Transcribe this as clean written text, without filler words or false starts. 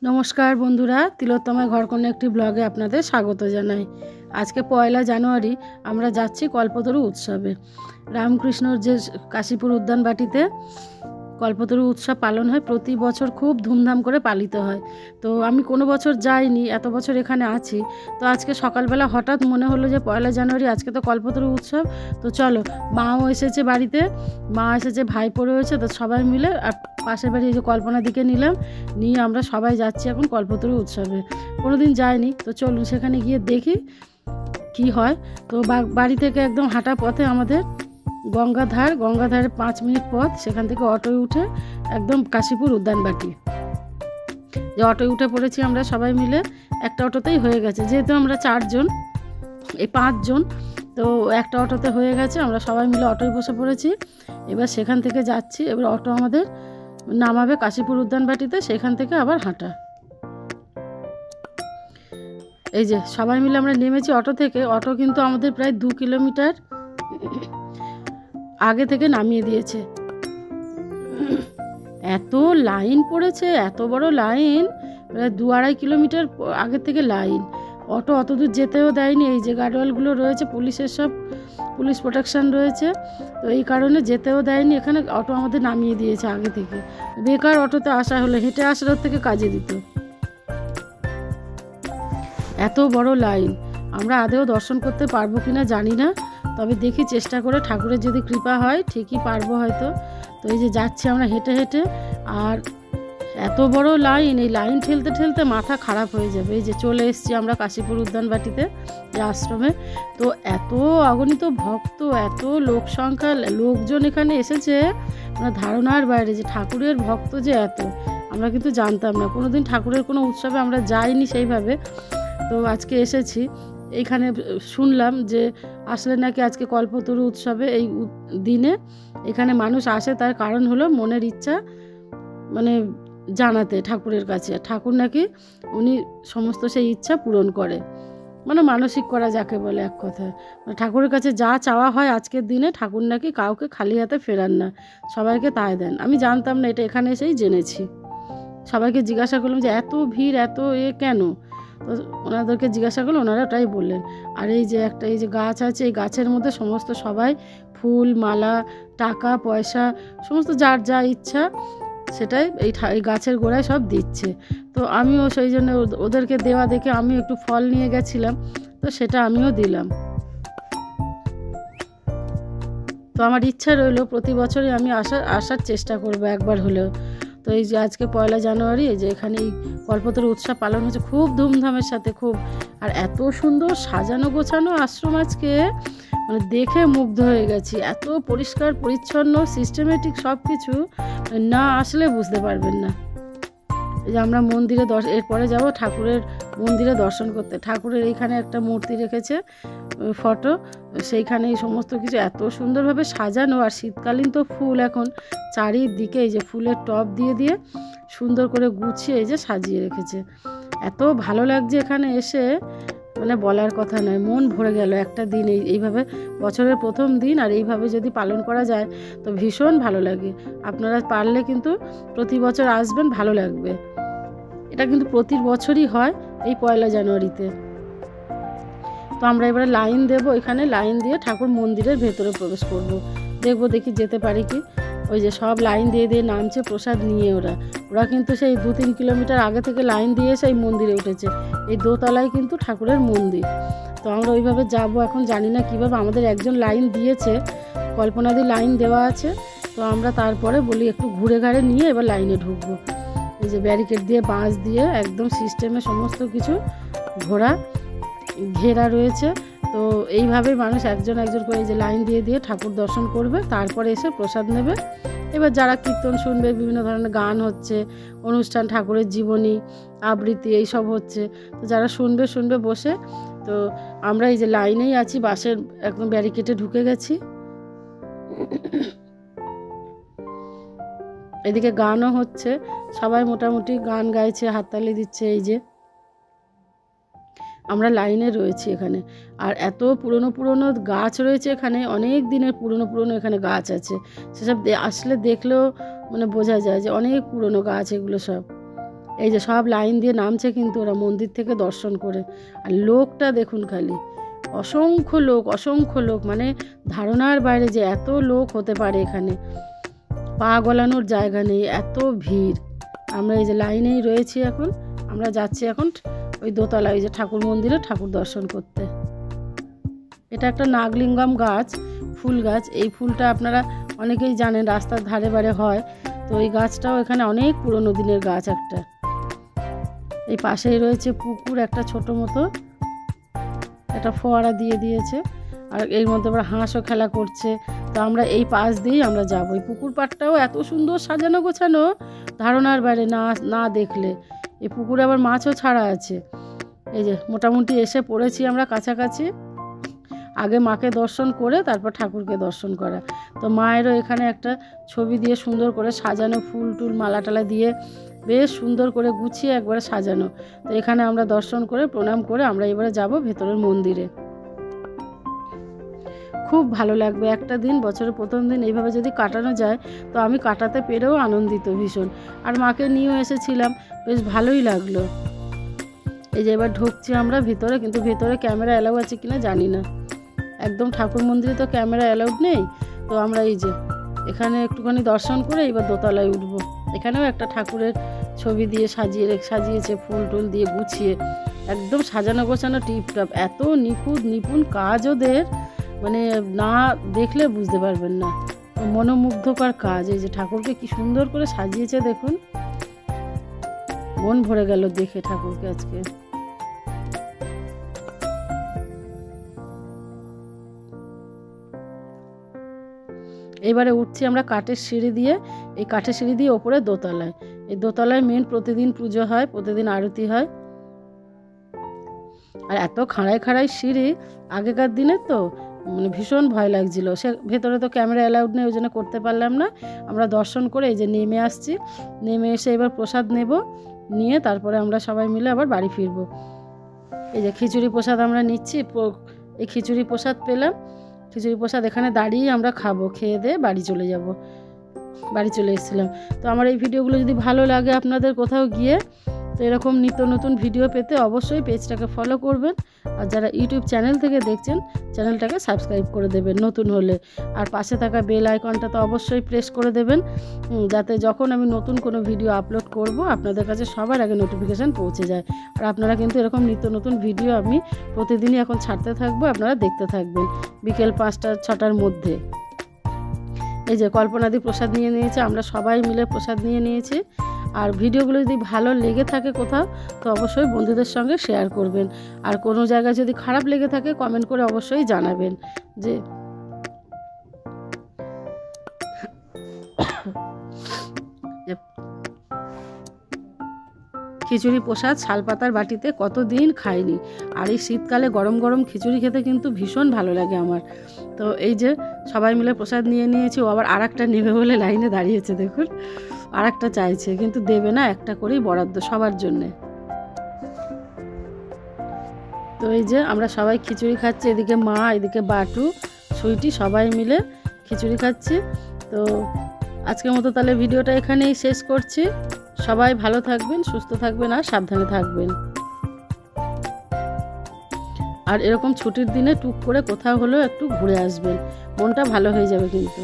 নমস্কার বন্ধুরা, তিলোত্তমার ঘরকন্যা একটি ব্লগে আপনাদের স্বাগত জানাই। আজকে 1 জানুয়ারি আমরা যাচ্ছি কল্পতরু উৎসবে। রামকৃষ্ণর যে কাশীপুর উদ্যানবাটিতে কল্পতরু উৎসব পালন হয়, প্রতি বছর খুব ধুমধাম করে পালিত হয়। তো আমি কোনো বছর যাইনি, এত বছর এখানে আছি। তো আজকে সকালবেলা হঠাৎ মনে হলো যে 1 জানুয়ারি আজকে তো কল্পতরু উৎসব, তো চলো। মাও এসেছে বাড়িতে, মা এসেছে, ভাইপো রয়েছে, তো সবাই মিলে আর পাশের বাড়ি এই যে কল্পনা দিকে নিলাম, নিয়ে আমরা সবাই যাচ্ছি এখন কল্পতরু উৎসবে। কোনো দিন যাইনি, তো চলুন সেখানে গিয়ে দেখি কি হয়। তো বাড়ি থেকে একদম হাঁটা পথে আমাদের গঙ্গাধারে 5 মিনিট পথ, সেখান থেকে অটোয় উঠে একদম কাশীপুর উদ্যানবাটি। যে অটোয় উঠে পড়েছি আমরা সবাই মিলে, একটা অটোতেই হয়ে গেছে, যেহেতু আমরা 4 জন, এই 5 জন, তো একটা অটোতে হয়ে গেছে। আমরা সবাই মিলে অটোয় বসে পড়েছি। এবার সেখান থেকে যাচ্ছি, এবার অটো আমাদের নামাবে কাশীপুর উদ্যানবাটিতে, সেখান থেকে আবার হাঁটা। এই যে সবাই মিলে আমরা নেমেছি অটো থেকে। অটো কিন্তু আমাদের প্রায় 2 কিলোমিটার আগে থেকে নামিয়ে দিয়েছে। এত লাইন পড়েছে, এত বড় লাইন, প্রায় 2-2.5 কিলোমিটার আগে থেকে লাইন। অটো অত দূর যেতেও দেয়নি। এই যে গার্ডওয়ালগুলো রয়েছে, পুলিশের সব পুলিশ প্রোটেকশন রয়েছে, তো এই কারণে যেতেও দেয়নি। এখানে অটো আমাদের নামিয়ে দিয়েছে আগে থেকে। বেকার অটোতে আসা হলে, হেঁটে আসার থেকে কাজে দিত। এত বড় লাইন, আমরা আদেও দর্শন করতে পারবো কিনা জানি না, তবে দেখি চেষ্টা করে, ঠাকুরের যদি কৃপা হয় ঠিকই পারবো হয়তো। তো এই যে যাচ্ছি আমরা হেঁটে হেঁটে, আর এত বড় লাইন, এই লাইন ঠেলতে ঠেলতে মাথা খারাপ হয়ে যাবে। এই যে চলে এসেছি আমরা কাশীপুর উদ্যানবাটিতে, যে আশ্রমে। তো এত অগণিত ভক্ত, এত লোক সংখ্যা, লোকজন এখানে এসেছে, মানে ধারণার বাইরে, যে ঠাকুরের ভক্ত যে এত, আমরা কিন্তু জানতাম না। কোনোদিন ঠাকুরের কোনো উৎসবে আমরা যাইনি সেইভাবে, তো আজকে এসেছি। এইখানে শুনলাম যে আসলে নাকি আজকে কল্পতরু উৎসবে এই দিনে এখানে মানুষ আসে, তার কারণ হলো মনের ইচ্ছা মানে জানাতে ঠাকুরের কাছে। ঠাকুর নাকি উনি সমস্ত সেই ইচ্ছা পূরণ করে, মানে মানসিক করা যাকে বলে এক কথায়। মানে ঠাকুরের কাছে যা চাওয়া হয় আজকের দিনে, ঠাকুর নাকি কাউকে খালি হাতে ফেরান না, সবাইকে তাই দেন। আমি জানতাম না, এটা এখানে এসেই জেনেছি। সবাইকে জিজ্ঞাসা করলাম যে এত ভিড়, এত কেন, তো ওনাদেরকে জিজ্ঞাসা করলো, ওনারা ওটাই বললেন। আর এই যে একটা এই যে গাছ আছে, এই গাছের মধ্যে সমস্ত সবাই ফুল মালা, টাকা পয়সা, সমস্ত যার যা ইচ্ছা সেটাই এই গাছের গোড়ায় সব দিচ্ছে। তো আমিও সেই জন্য ওদেরকে দেওয়া দেখে আমি একটু ফল নিয়ে গেছিলাম, তো সেটা আমিও দিলাম। তো আমার ইচ্ছা রইলো প্রতি বছরই আমি আসার চেষ্টা করব একবার হলেও। তো এই যে আজকে 1 জানুয়ারি, এই যে এখানে এই কল্পতরু উৎসব পালন হচ্ছে খুব ধুমধামের সাথে, খুব। আর এত সুন্দর সাজানো গোছানো আশ্রম আজকে, মানে দেখে মুগ্ধ হয়ে গেছি। এত পরিষ্কার পরিচ্ছন্ন, সিস্টেমেটিক সব কিছু, না আসলে বুঝতে পারবেন না। এই যে আমরা মন্দিরে এরপরে যাব ঠাকুরের মন্দিরে দর্শন করতে। ঠাকুরের এইখানে একটা মূর্তি রেখেছে, ফটো, সেইখানে এই সমস্ত কিছু এত সুন্দরভাবে সাজানো। আর শীতকালীন তো ফুল এখন চারিদিকে, এই যে ফুলের টব দিয়ে দিয়ে সুন্দর করে গুছিয়ে এই যে সাজিয়ে রেখেছে। এত ভালো লাগছে এখানে এসে, মানে বলার কথা নয়, মন ভরে গেল একটা দিন। এইভাবে বছরের প্রথম দিন, আর এইভাবে যদি পালন করা যায় তো ভীষণ ভালো লাগে। আপনারা পারলে কিন্তু প্রতি বছর আসবেন, ভালো লাগবে। এটা কিন্তু প্রতি বছরই হয় এই 1 জানুয়ারিতে। তো আমরা এবারে লাইন দেব, এখানে লাইন দিয়ে ঠাকুর মন্দিরের ভেতরে প্রবেশ করব। দেখি যেতে পারি কি। ওই যে সব লাইন দিয়ে দিয়ে নামছে প্রসাদ নিয়ে। ওরা কিন্তু সেই 2-3 কিলোমিটার আগে থেকে লাইন দিয়ে সেই মন্দিরে উঠেছে। এই দোতলায় কিন্তু ঠাকুরের মন্দির। তো আমরা ওইভাবে যাব, এখন জানি না কীভাবে। আমাদের একজন লাইন দিয়েছে, কল্পনাদি লাইন দেওয়া আছে। তো আমরা তারপরে বলি একটু ঘুরে ঘাড়ে নিয়ে এবার লাইনে ঢুকবো। এই যে ব্যারিকেড দিয়ে, বাঁশ দিয়ে একদম সিস্টেমে সমস্ত কিছু ঘেরা রয়েছে। তো এইভাবেই মানুষ একজন একজন করে এই যে লাইন দিয়ে দিয়ে ঠাকুর দর্শন করবে, তারপরে এসে প্রসাদ নেবে। এবার যারা কীর্তন শুনবে, বিভিন্ন ধরনের গান হচ্ছে, অনুষ্ঠান, ঠাকুরের জীবনী, আবৃত্তি এইসব হচ্ছে। তো যারা শুনবে বসে। তো আমরা এই যে লাইনেই আছি, বাসের একদম ব্যারিকেডে ঢুকে গেছি। এদিকে গানও হচ্ছে, সবাই মোটামুটি গান গাইছে, হাততালি দিচ্ছে। এই যে আমরা লাইনে রয়েছি এখানে। আর এত পুরনো গাছ রয়েছে এখানে, অনেক দিনের পুরনো এখানে গাছ আছে। সেসব আসলে দেখলেও মানে বোঝা যায় যে অনেক পুরনো গাছ এগুলো সব। এই যে সব লাইন দিয়ে নামছে কিন্তু ওরা মন্দির থেকে দর্শন করে। আর লোকটা দেখুন খালি, অসংখ্য লোক, মানে ধারণার বাইরে যে এত লোক হতে পারে এখানে, পা গলানোর জায়গা নেই, এত ভিড়। আমরা এই যে লাইনেই রয়েছি, এখন আমরা যাচ্ছি এখন ওই দোতলা, ওই যে ঠাকুর মন্দিরে ঠাকুর দর্শন করতে। এটা একটা নাগলিঙ্গম গাছ, ফুল গাছ। এই ফুলটা আপনারা অনেকেই জানেন, রাস্তার ধারে বারে হয়। তো এই গাছটাও এখানে অনেক পুরনো দিনের গাছ একটা। এই পাশেই রয়েছে পুকুর একটা ছোট মতো, একটা ফোয়ারা দিয়ে দিয়েছে, আর এর মধ্যে আবার হাঁসও খেলা করছে। তো আমরা এই পাশ দিয়েই আমরা যাবো। এই পুকুর পাড়টাও এত সুন্দর সাজানো গোছানো, ধারণার বাইরে না দেখলে। এই পুকুরে আবার মাছও ছাড়া আছে। এই যে মোটামুটি এসে পড়েছি আমরা কাছাকাছি। আগে মাকে দর্শন করে তারপর ঠাকুরকে দর্শন করা। তো মায়েরও এখানে একটা ছবি দিয়ে সুন্দর করে সাজানো, ফুল টুল মালা টালা দিয়ে বেশ সুন্দর করে গুছিয়ে একবারে সাজানো। তো এখানে আমরা দর্শন করে প্রণাম করে আমরা এবারে যাব ভেতরের মন্দিরে। খুব ভালো লাগবে একটা দিন, বছরের প্রথম দিন এইভাবে যদি কাটানো যায়, তো আমি কাটাতে পেরেও আনন্দিত ভীষণ। আর মাকে নিয়েও এসেছিলাম, বেশ ভালোই লাগলো। এই যে এবার ঢুকছি আমরা ভিতরে, কিন্তু ভেতরে ক্যামেরা অ্যালাউ আছে কিনা জানি না। একদম ঠাকুর মন্দিরে তো ক্যামেরা অ্যালাউড নেই। তো আমরা এই যে এখানে একটুখানি দর্শন করে এবার দোতলায় উঠবো। এখানেও একটা ঠাকুরের ছবি দিয়ে সাজিয়েছে, ফুল টুল দিয়ে গুছিয়ে একদম সাজানো গোছানো টিপটপ। এত নিপুণ কাজ ওদের, মানে না দেখলে বুঝতে পারবেন না, মনোমুগ্ধকর কাজ। এই যে ঠাকুরকে কি সুন্দর করে সাজিয়েছে দেখুন, মন ভরে গেল দেখে ঠাকুরকে আজকে। এবারে উঠছি আমরা কাঠের সিঁড়ি দিয়ে। এই কাঠের সিঁড়ি দিয়ে ওপরে দোতলায়। এই দোতলায় মেন প্রতিদিন পুজো হয়, প্রতিদিন আরতি হয়। আর এত খাড়ায় সিঁড়ি, আগেকার দিনে তো মানে ভীষণ ভয় লাগছিল। সে ভেতরে তো ক্যামেরা অ্যালাউড নেই, ওই জন্য করতে পারলাম না। আমরা দর্শন করে এই যে নেমে আসছি, নেমে এসে এবার প্রসাদ নেব, নিয়ে তারপরে আমরা সবাই মিলে আবার বাড়ি ফিরবো। এই যে খিচুড়ি প্রসাদ আমরা নিচ্ছি। এই খিচুড়ি প্রসাদ পেলাম, খিচুড়ি প্রসাদ এখানে দাঁড়িয়ে আমরা খাবো, খেয়ে দিয়ে বাড়ি চলে এসেছিলাম। তো আমার এই ভিডিওগুলো যদি ভালো লাগে আপনাদের কোথাও গিয়ে, তো এরকম নিত্য নতুন ভিডিও পেতে অবশ্যই পেজটাকে ফলো করবেন। আর যারা ইউটিউব চ্যানেল থেকে দেখছেন, চ্যানেলটাকে সাবস্ক্রাইব করে দেবেন নতুন হলে। আর পাশে থাকা বেল আইকনটা তো অবশ্যই প্রেস করে দেবেন, যাতে যখন আমি নতুন কোনো ভিডিও আপলোড করব আপনাদের কাছে সবার আগে নোটিফিকেশান পৌঁছে যায়। আর আপনারা কিন্তু এরকম নিত্য নতুন ভিডিও আমি প্রতিদিনই এখন ছাড়তে থাকবো, আপনারা দেখতে থাকবেন বিকেল 5টা-6টার মধ্যে। এই যে কল্পনাদি প্রসাদ নিয়ে নিয়েছে, আমরা সবাই মিলে প্রসাদ নিয়ে নিয়েছি। আর ভিডিওগুলো যদি ভালো লেগে থাকে কোথাও, তো অবশ্যই বন্ধুদের সঙ্গে শেয়ার করবেন। আর কোনো জায়গায় যদি খারাপ লেগে থাকে কমেন্ট করে অবশ্যই জানাবেন। যে খিচুড়ি প্রসাদ শালপাতার বাটিতে কতদিন খাইনি। আর এই শীতকালে গরম গরম খিচুড়ি খেতে কিন্তু ভীষণ ভালো লাগে আমার। তো এই যে সবাই মিলে প্রসাদ নিয়ে নিয়েছি। ও আবার আরেকটা নেবে বলে লাইনে দাঁড়িয়েছে, দেখুন আরেকটা চাইছে, কিন্তু দেবে না, একটা করেই বরাদ্দ সবার জন্যে। তো এই যে আমরা সবাই খিচুড়ি খাচ্ছি, এদিকে মা, এদিকে বাটু, সুইটি, সবাই মিলে খিচুড়ি খাচ্ছি। তো আজকের মতো তাহলে ভিডিওটা এখানেই শেষ করছি। সবাই ভালো থাকবেন, সুস্থ থাকবেন আর সাবধানে থাকবেন। আর এরকম ছুটির দিনে টুক করে কোথাও হলেও একটু ঘুরে আসবেন, মনটা ভালো হয়ে যাবে কিন্তু।